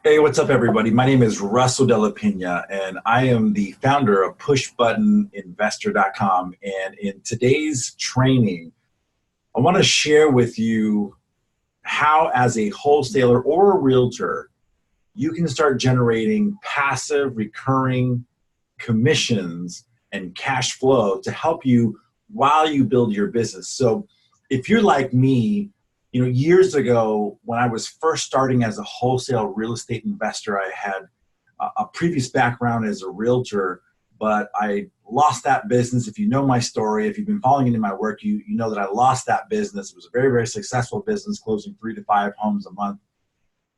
Hey, what's up, everybody? My name is Russell Della Pena, and I am the founder of PushButtonInvestor.com. And in today's training, I want to share with you how, as a wholesaler or a realtor, you can start generating passive, recurring commissions and cash flow to help you while you build your business. So, if you're like me, years ago when I was first starting as a wholesale real estate investor, I had a previous background as a realtor, but I lost that business. If you know my story, if you've been following into my work, you know that I lost that business. It was a very, very successful business, closing 3 to 5 homes a month,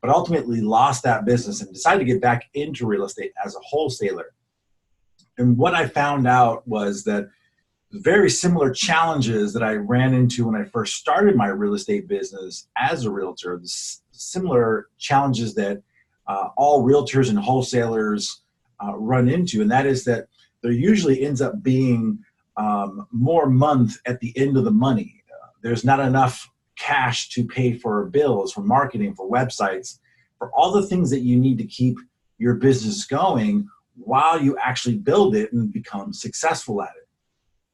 but ultimately lost that business and decided to get back into real estate as a wholesaler. And what I found out was that very similar challenges that I ran into when I first started my real estate business as a realtor, the similar challenges that all realtors and wholesalers run into, and that is that there usually ends up being more month at the end of the money. There's not enough cash to pay for bills, for marketing, for websites, for all the things that you need to keep your business going while you actually build it and become successful at it.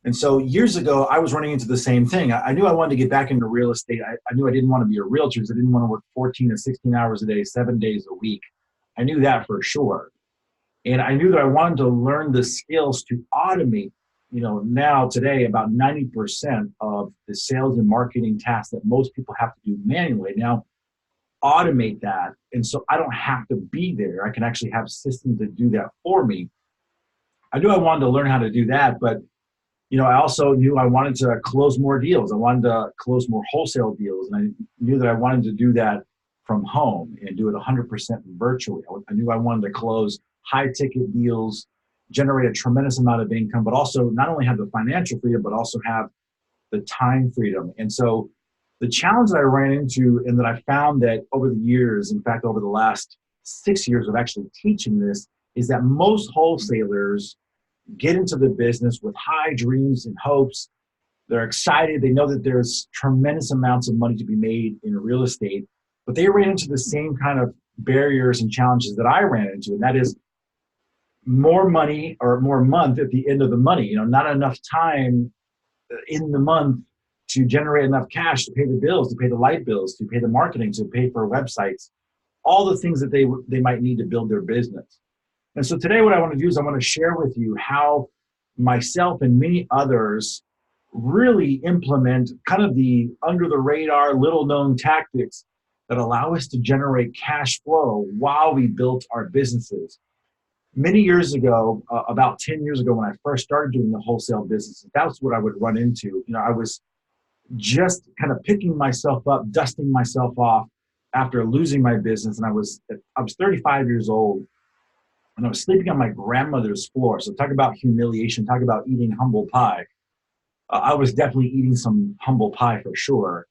And so years ago, I was running into the same thing. I knew I wanted to get back into real estate. I knew I didn't want to be a realtor because I didn't want to work 14 to 16 hours a day, 7 days a week. I knew that for sure. And I knew that I wanted to learn the skills to automate, now today about 90% of the sales and marketing tasks that most people have to do manually. Now, automate that. And so I don't have to be there. I can actually have systems that do that for me. I knew I wanted to learn how to do that, but I also knew I wanted to close more deals. I wanted to close more wholesale deals. And I knew that I wanted to do that from home and do it 100% virtually. I knew I wanted to close high ticket deals, generate a tremendous amount of income, but also not only have the financial freedom, but also have the time freedom. And so the challenge that I ran into and that I found that over the years, in fact, over the last 6 years of actually teaching this, is that most wholesalers get into the business with high dreams and hopes. They're excited. They know that there's tremendous amounts of money to be made in real estate, but they ran into the same kind of barriers and challenges that I ran into, and that is more money or more month at the end of the money. Not enough time in the month to generate enough cash to pay the bills, to pay the light bills, to pay the marketing, to pay for websites, all the things that they might need to build their business. And so today what I want to do is I want to share with you how myself and many others really implement kind of the under the radar, little known tactics that allow us to generate cash flow while we built our businesses. Many years ago, about 10 years ago when I first started doing the wholesale business, that's what I would run into. I was just kind of picking myself up, dusting myself off after losing my business. And I was 35 years old. And I was sleeping on my grandmother's floor. So talk about humiliation, talk about eating humble pie. I was definitely eating some humble pie for sure.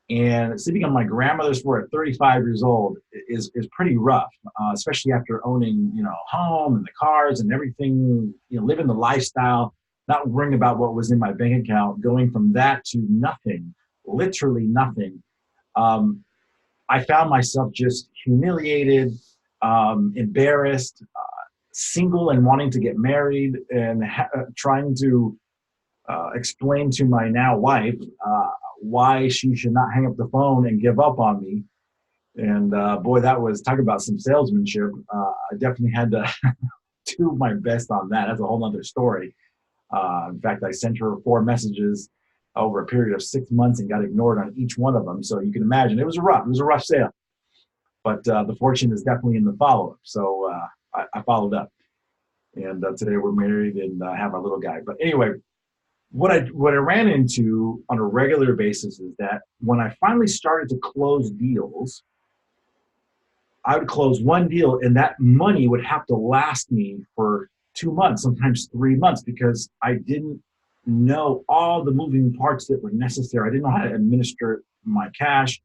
And sleeping on my grandmother's floor at 35 years old is pretty rough, especially after owning, home and the cars and everything, living the lifestyle, not worrying about what was in my bank account, going from that to nothing, literally nothing. I found myself just humiliated, embarrassed, single and wanting to get married and trying to explain to my now wife why she should not hang up the phone and give up on me. And boy, that was, talk about some salesmanship. I definitely had to do my best on that. That's a whole nother story. In fact, I sent her 4 messages over a period of 6 months and got ignored on each one of them. So you can imagine it was a rough sale. But the fortune is definitely in the follow-up. So I followed up. And today we're married and have our little guy. But anyway, what I ran into on a regular basis is that when I finally started to close deals, I would close one deal and that money would have to last me for 2 months, sometimes 3 months, because I didn't know all the moving parts that were necessary. I didn't know how to administer my cash.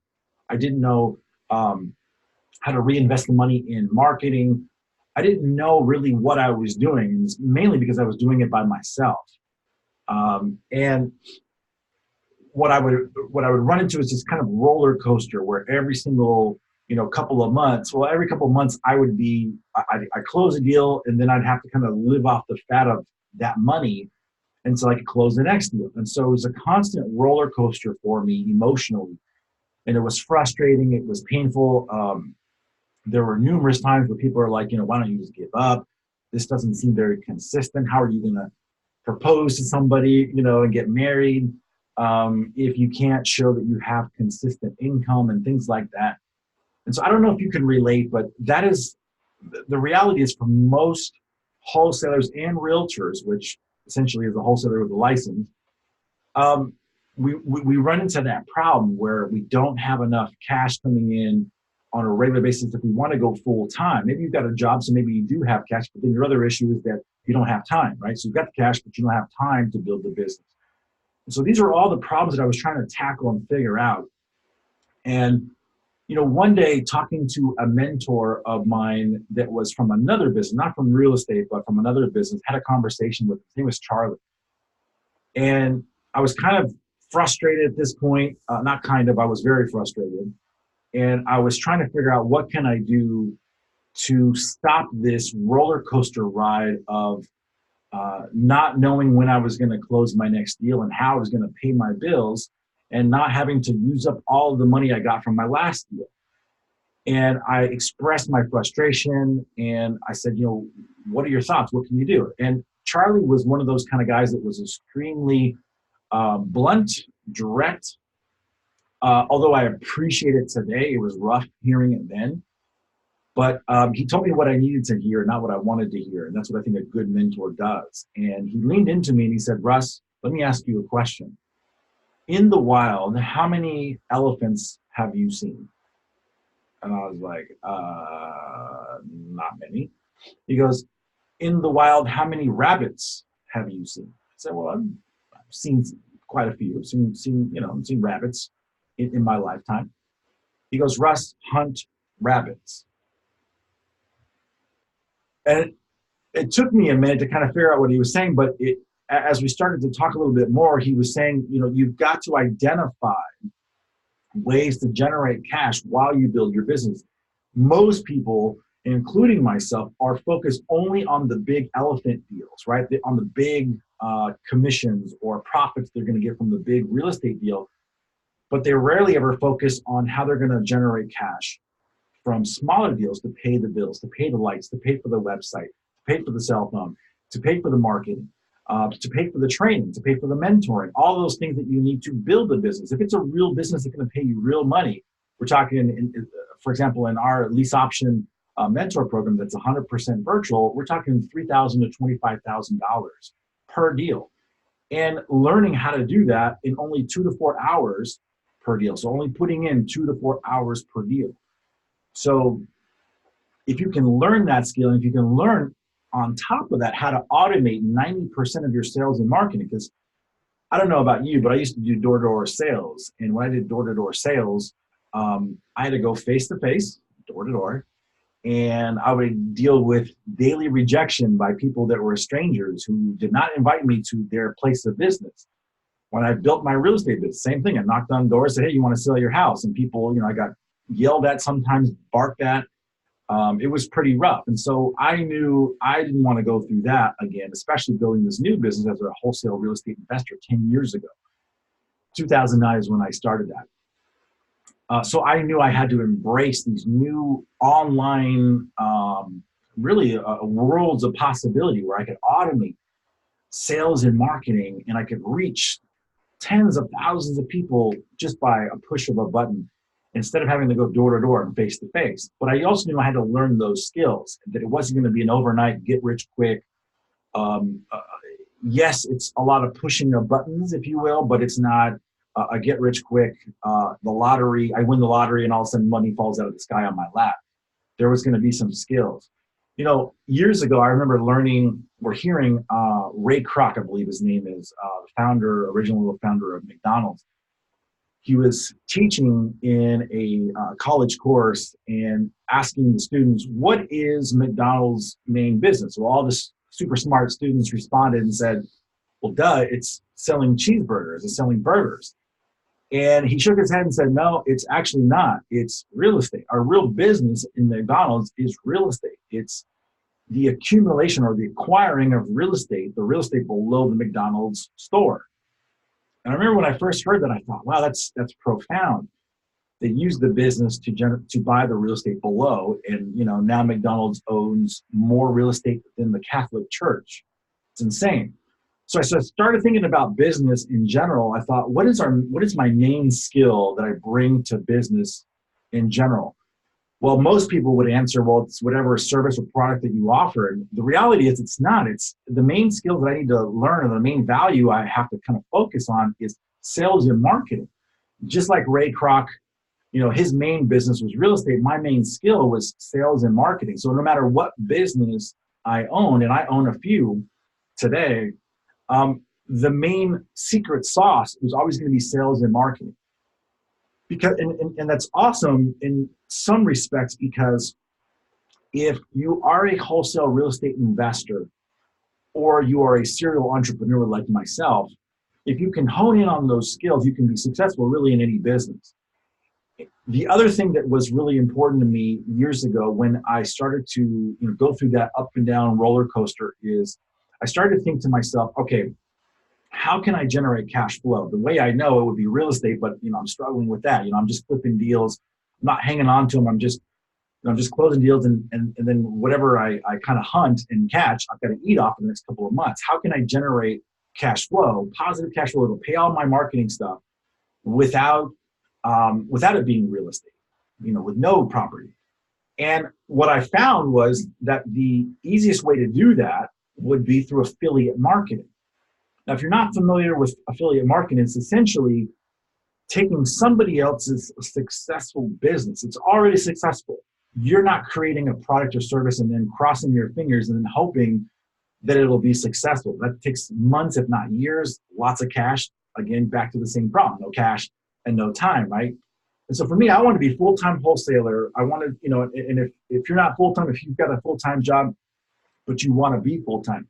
I didn't know how to reinvest the money in marketing. I didn't know really what I was doing, mainly because I was doing it by myself. And what I would run into is this kind of roller coaster where every single a couple of months. Well, every couple of months I close a deal, and then I'd have to kind of live off the fat of that money until I could close the next deal. And so it was a constant roller coaster for me emotionally. And it was frustrating. It was painful. There were numerous times where people are like, why don't you just give up? This doesn't seem very consistent. How are you going to propose to somebody, and get married if you can't show that you have consistent income and things like that? And so I don't know if you can relate, but that is the reality is for most wholesalers and realtors, which essentially is a wholesaler with a license, we run into that problem where we don't have enough cash coming in on a regular basis if we want to go full time. Maybe you've got a job, so maybe you do have cash, but then your other issue is that you don't have time, right? So you've got the cash, but you don't have time to build the business. And so these are all the problems that I was trying to tackle and figure out. And one day talking to a mentor of mine that was from another business, not from real estate, but from another business, had a conversation with him. His name was Charlie. And I was kind of frustrated at this point, I was very frustrated. And I was trying to figure out what can I do to stop this roller coaster ride of not knowing when I was going to close my next deal and how I was going to pay my bills and not having to use up all of the money I got from my last deal. And I expressed my frustration and I said, what are your thoughts? What can you do? And Charlie was one of those kind of guys that was extremely blunt, direct. Although I appreciate it today, it was rough hearing it then. But he told me what I needed to hear, not what I wanted to hear. And that's what I think a good mentor does. And he leaned into me and he said, Russ, let me ask you a question. In the wild, how many elephants have you seen? And I was like, not many. He goes, in the wild, how many rabbits have you seen? I said, well, I've seen quite a few. I've seen rabbits in my lifetime. He goes, Russ, hunt rabbits. And it took me a minute to kind of figure out what he was saying, but as we started to talk a little bit more, he was saying, you've got to identify ways to generate cash while you build your business. Most people, including myself, are focused only on the big elephant deals, right? On the big commissions or profits they're going to get from the big real estate deal, but they rarely ever focus on how they're going to generate cash from smaller deals to pay the bills, to pay the lights, to pay for the website, to pay for the cell phone, to pay for the marketing, to pay for the training, to pay for the mentoring, all those things that you need to build a business. If it's a real business that's going to pay you real money, we're talking, for example, in our lease option mentor program that's 100% virtual, we're talking $3,000 to $25,000 per deal. And learning how to do that in only 2 to 4 hours per deal. So only putting in 2 to 4 hours per deal. So if you can learn that skill, and if you can learn on top of that how to automate 90% of your sales and marketing, because I don't know about you, but I used to do door-to-door sales. And when I did door-to-door sales, I had to go face-to-face, door-to-door, and I would deal with daily rejection by people that were strangers who did not invite me to their place of business. When I built my real estate business, same thing. I knocked on doors, said, hey, you want to sell your house? And people, I got yelled at sometimes, barked at. It was pretty rough. And so I knew I didn't want to go through that again, especially building this new business as a wholesale real estate investor 10 years ago. 2009 is when I started that. So I knew I had to embrace these new online, really worlds of possibility where I could automate sales and marketing, and I could reach tens of thousands of people just by a push of a button, instead of having to go door to door and face to face. But I also knew I had to learn those skills, that it wasn't going to be an overnight get rich quick. Yes, it's a lot of pushing of buttons, if you will, but it's not a get rich quick, the lottery, I win the lottery and all of a sudden money falls out of the sky on my lap. There was going to be some skills. Years ago, I remember learning or hearing Ray Kroc, I believe his name is, original founder of McDonald's. He was teaching in a college course and asking the students, what is McDonald's main business? Well, all the super smart students responded and said, well, duh, it's selling cheeseburgers, it's selling burgers. And he shook his head and said, no, it's actually not. It's real estate. Our real business in McDonald's is real estate. It's the accumulation or the acquiring of real estate, the real estate below the McDonald's store. And I remember when I first heard that, I thought, wow, that's profound. They use the business to buy the real estate below, and now McDonald's owns more real estate than the Catholic Church. It's insane. So I started thinking about business in general. I thought, what is my main skill that I bring to business in general? Well, most people would answer, well, it's whatever service or product that you offer. And the reality is it's not. It's the main skill that I need to learn, or the main value I have to kind of focus on is sales and marketing. Just like Ray Kroc, his main business was real estate. My main skill was sales and marketing. So no matter what business I own, and I own a few today, the main secret sauce was always going to be sales and marketing. Because and that's awesome in some respects, because if you are a wholesale real estate investor or you are a serial entrepreneur like myself, if you can hone in on those skills, you can be successful really in any business. The other thing that was really important to me years ago when I started to go through that up and down roller coaster is I started to think to myself, okay, how can I generate cash flow? The way I know it would be real estate, but I'm struggling with that. I'm just flipping deals. I'm not hanging on to them. I'm just closing deals, and then whatever I kind of hunt and catch, I've got to eat off in the next couple of months. How can I generate cash flow, positive cash flow to pay all my marketing stuff without it being real estate, with no property? And what I found was that the easiest way to do that would be through affiliate marketing. Now, if you're not familiar with affiliate marketing, it's essentially taking somebody else's successful business. It's already successful. You're not creating a product or service and then crossing your fingers and then hoping that it'll be successful. That takes months, if not years, lots of cash. Again, back to the same problem, no cash and no time, right? And so for me, I want to be full-time wholesaler. I want to, and if you're not full-time, if you've got a full-time job, but you want to be full-time,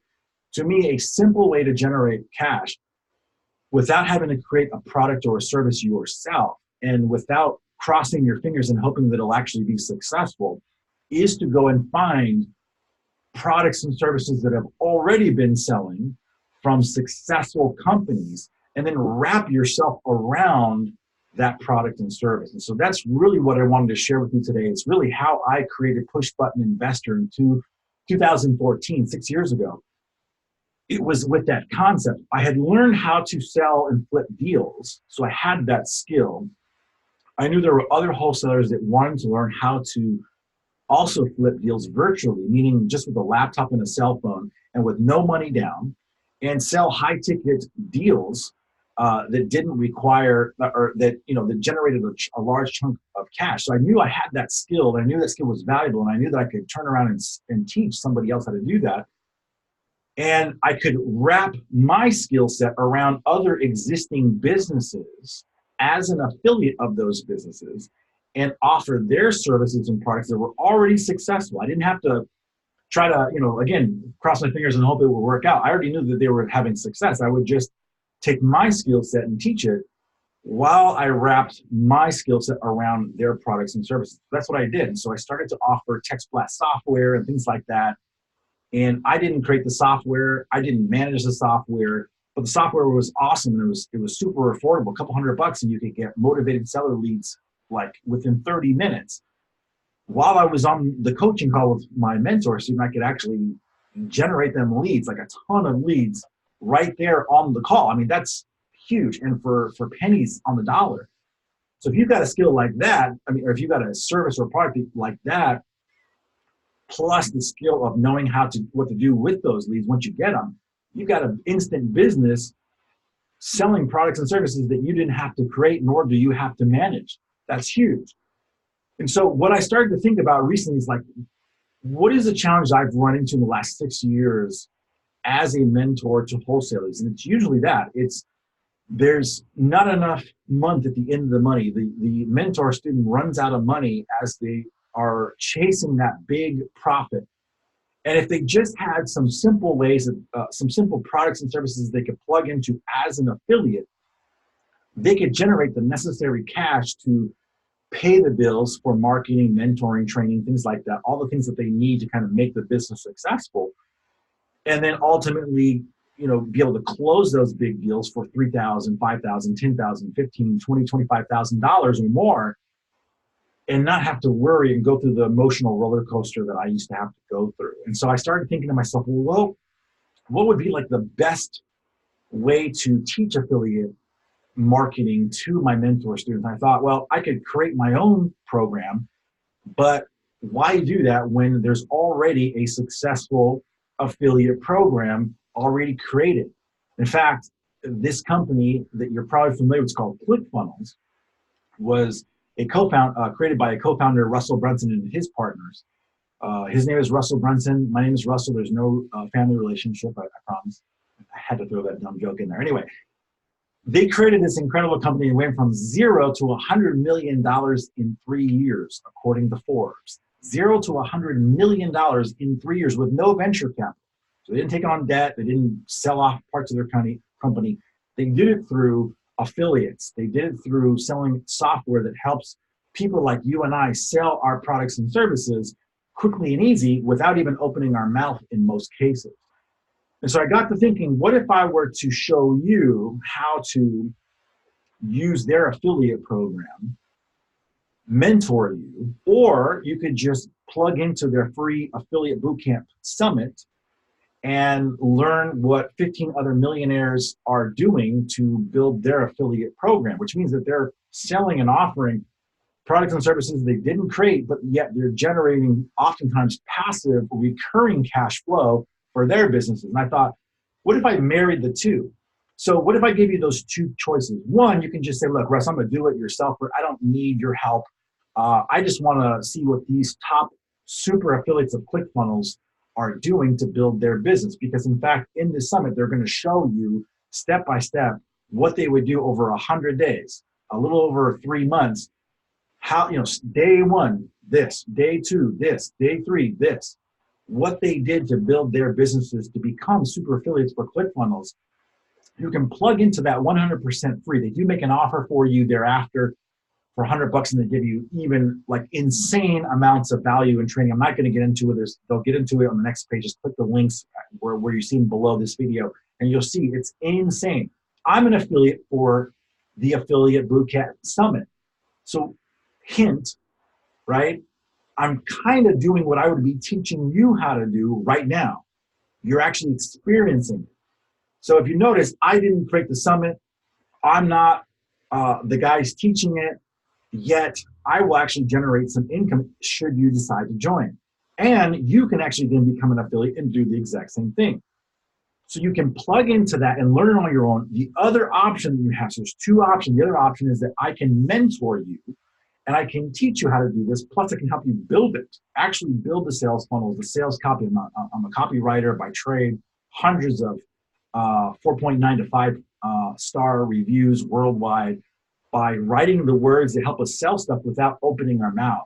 to me, a simple way to generate cash without having to create a product or a service yourself and without crossing your fingers and hoping that it'll actually be successful is to go and find products and services that have already been selling from successful companies and then wrap yourself around that product and service. And so that's really what I wanted to share with you today. It's really how I created Push Button Investor in 2014, 6 years ago. It was with that concept. I had learned how to sell and flip deals, so I had that skill. I knew there were other wholesalers that wanted to learn how to also flip deals virtually, meaning just with a laptop and a cell phone and with no money down, and sell high-ticket deals that didn't require, or that generated a large chunk of cash. So I knew I had that skill, and I knew that skill was valuable, and I knew that I could turn around and teach somebody else how to do that. And I could wrap my skill set around other existing businesses as an affiliate of those businesses and offer their services and products that were already successful. I didn't have to try to, again, cross my fingers and hope it would work out. I already knew that they were having success. I would just take my skill set and teach it while I wrapped my skill set around their products and services. That's what I did. And so I started to offer text blast software and things like that. And I didn't create the software. I didn't manage the software, but the software was awesome. And it was super affordable, a couple $100, and you could get motivated seller leads like within 30 minutes. While I was on the coaching call with my mentor, so I could actually generate them leads, like a ton of leads right there on the call. I mean, that's huge. And for pennies on the dollar. So if you've got a skill like that, or if you've got a service or product like that, plus the skill of knowing what to do with those leads once you get them, you've got an instant business selling products and services that you didn't have to create, nor do you have to manage. That's huge. And so what I started to think about recently is like, what is the challenge I've run into in the last 6 years as a mentor to wholesalers? And it's usually that. There's not enough month at the end of the money. The mentor student runs out of money as they are chasing that big profit. And if they just had some simple ways, some simple products and services they could plug into as an affiliate, they could generate the necessary cash to pay the bills for marketing, mentoring, training, things like that, all the things that they need to kind of make the business successful. And then ultimately, be able to close those big deals for $3,000, $5,000, $10,000, $15,000, $20,000, $25,000 or more, and not have to worry and go through the emotional roller coaster that I used to have to go through. And so I started thinking to myself, well, what would be like the best way to teach affiliate marketing to my mentor students? I thought, well, I could create my own program, but why do that when there's already a successful affiliate program already created? In fact, this company that you're probably familiar with, it's called ClickFunnels, was created by a co-founder, Russell Brunson, and his partners. His name is Russell Brunson. My name is Russell. There's no family relationship, I promise. I had to throw that dumb joke in there. Anyway, they created this incredible company and went from $0 to $100 million in 3 years, according to Forbes. $0 to $100 million in 3 years with no venture capital. So they didn't take on debt. They didn't sell off parts of their company. They did it through affiliates. They did it through selling software that helps people like you and I sell our products and services quickly and easy without even opening our mouth in most cases. And so I got to thinking, what if I were to show you how to use their affiliate program, mentor you, or you could just plug into their free affiliate bootcamp summit and learn what 15 other millionaires are doing to build their affiliate program, which means that they're selling and offering products and services they didn't create, but yet they're generating oftentimes passive recurring cash flow for their businesses. And I thought, what if I married the two? So what if I gave you those two choices? One, you can just say, look, Russ, I'm going to do it yourself, but I don't need your help. I just want to see what these top super affiliates of ClickFunnels are doing to build their business. Because in fact, in this summit, they're going to show you step by step what they would do over 100 days, a little over 3 months. How, day one, this, day two, this, day three, this, what they did to build their businesses to become super affiliates for ClickFunnels. You can plug into that 100% free. They do make an offer for you thereafter for $100, and they give you even like insane amounts of value and training. I'm not going to get into it. They'll get into it on the next page. Just click the links where you see them below this video, and you'll see it's insane. I'm an affiliate for the Affiliate Bootcamp Summit. So hint, right? I'm kind of doing what I would be teaching you how to do right now. You're actually experiencing it. So if you notice, I didn't create the summit. I'm not the guys teaching it, yet I will actually generate some income should you decide to join. And you can actually then become an affiliate and do the exact same thing. So you can plug into that and learn on your own. The other option that you have, so there's two options. The other option is that I can mentor you and I can teach you how to do this. Plus I can help you build it, actually build the sales funnels, the sales copy. I'm a copywriter by trade, hundreds of 4.9 to 5 star reviews worldwide by writing the words that help us sell stuff without opening our mouth.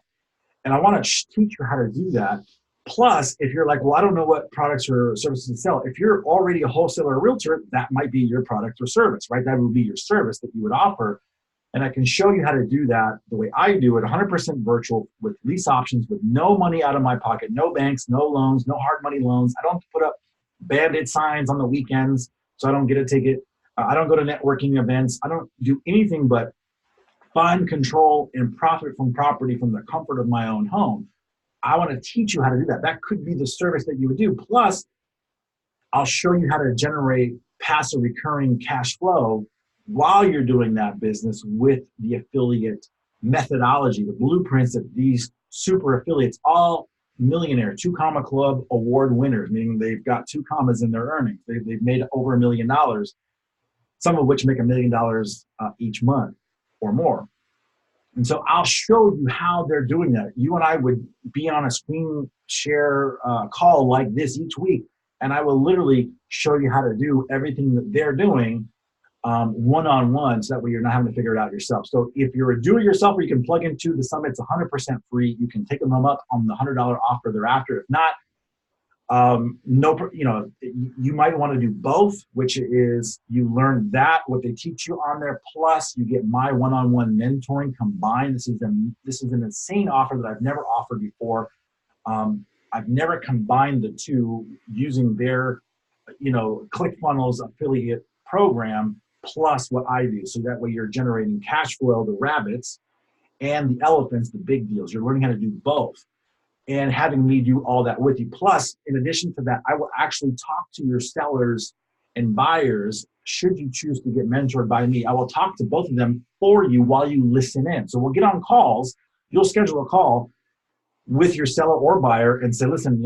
And I want to teach you how to do that. Plus, if you're like, well, I don't know what products or services to sell. If you're already a wholesaler or realtor, that might be your product or service, right? That would be your service that you would offer. And I can show you how to do that the way I do it, 100% virtual with lease options, with no money out of my pocket, no banks, no loans, no hard money loans. I don't have to put up bandit signs on the weekends so I don't get a ticket. I don't go to networking events. I don't do anything but fund, control, and profit from property from the comfort of my own home. I want to teach you how to do that. That could be the service that you would do. Plus, I'll show you how to generate passive recurring cash flow while you're doing that business with the affiliate methodology, the blueprints of these super affiliates, all millionaire, 2 Comma Club award winners, meaning they've got 2 commas in their earnings. They've made over $1 million, some of which make $1 million each month or more. And so I'll show you how they're doing that. You and I would be on a screen share call like this each week, and I will literally show you how to do everything that they're doing one-on-one, so that way you're not having to figure it out yourself. So if you're a do-it-yourselfer, you can plug into the summit. It's 100% free. You can take them up on the $100 offer thereafter. If not, You might want to do both, which is you learn that what they teach you on there, plus you get my one-on-one mentoring combined. This is an insane offer that I've never offered before. I've never combined the two using their, ClickFunnels affiliate program plus what I do. So that way you're generating cash flow, the rabbits, and the elephants, the big deals. You're learning how to do both and having me do all that with you. Plus, in addition to that, I will actually talk to your sellers and buyers should you choose to get mentored by me. I will talk to both of them for you while you listen in. So we'll get on calls. You'll schedule a call with your seller or buyer and say, listen,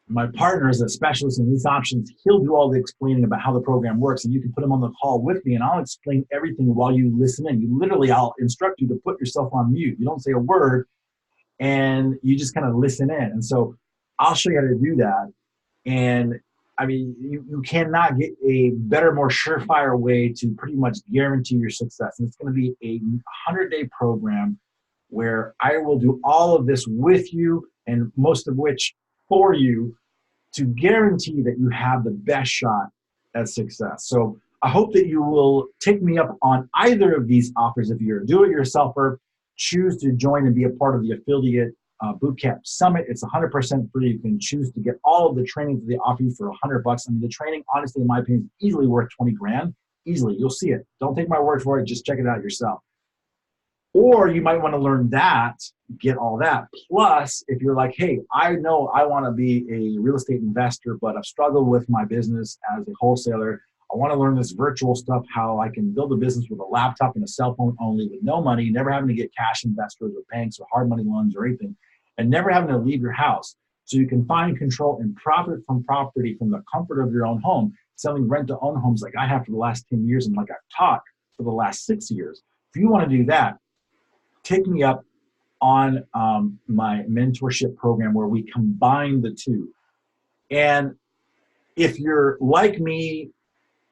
my partner is a specialist in these options. He'll do all the explaining about how the program works, and you can put him on the call with me, and I'll explain everything while you listen in. I'll instruct you to put yourself on mute. You don't say a word, and you just kind of listen in. And so I'll show you how to do that. And I mean, you cannot get a better, more surefire way to pretty much guarantee your success. And it's going to be a 100-day program where I will do all of this with you, and most of which for you, to guarantee that you have the best shot at success. So I hope that you will take me up on either of these offers. If you're a do-it-yourselfer, choose to join and be a part of the affiliate bootcamp summit. It's 100% free. You can choose to get all of the trainings that they offer you for $100. I mean, the training, honestly, in my opinion, is easily worth 20 grand. Easily, you'll see it. Don't take my word for it. Just check it out yourself. Or you might want to learn that, get all that. Plus, if you're like, hey, I know I want to be a real estate investor, but I've struggled with my business as a wholesaler. I want to learn this virtual stuff, how I can build a business with a laptop and a cell phone only with no money, never having to get cash investors or banks or hard money loans or anything, and never having to leave your house. So you can find control and profit from property from the comfort of your own home, selling rent-to-own homes like I have for the last 10 years and like I've taught for the last 6 years. If you want to do that, take me up on my mentorship program where we combine the two. And if you're like me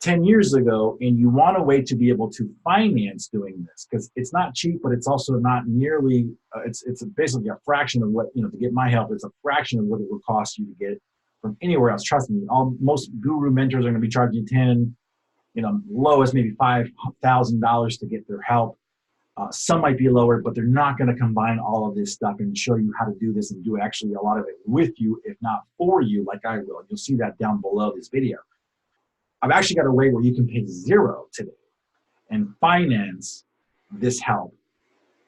10 years ago and you want a way to be able to finance doing this, because it's not cheap, but it's also not nearly, it's basically a fraction of what, to get my help, it's a fraction of what it would cost you to get it from anywhere else. Trust me, most guru mentors are going to be charging 10, lowest maybe $5,000 to get their help. Some might be lower, but they're not going to combine all of this stuff and show you how to do this and do actually a lot of it with you, if not for you, like I will. You'll see that down below this video. I've actually got a way where you can pay zero today and finance this help.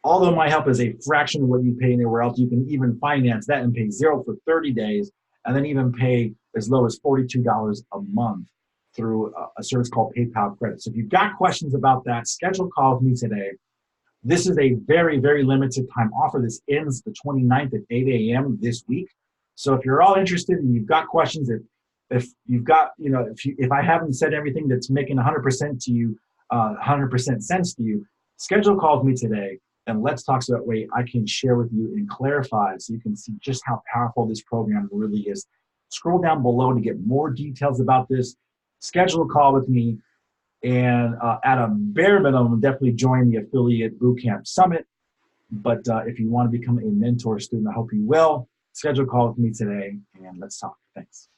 Although my help is a fraction of what you pay anywhere else, you can even finance that and pay zero for 30 days and then even pay as low as $42 a month through a service called PayPal Credit. So if you've got questions about that, schedule a call with me today. This is a very, very limited time offer. This ends the 29th at 8 a.m. this week. So if you're all interested and you've got questions, if you've got, if I haven't said everything that's making 100% to you, 100% sense to you, schedule a call with me today and let's talk so that way I can share with you and clarify so you can see just how powerful this program really is. Scroll down below to get more details about this. Schedule a call with me. And at a bare minimum, definitely join the Affiliate Bootcamp Summit. But if you want to become a mentor student, I hope you will. Schedule a call with me today, and let's talk. Thanks.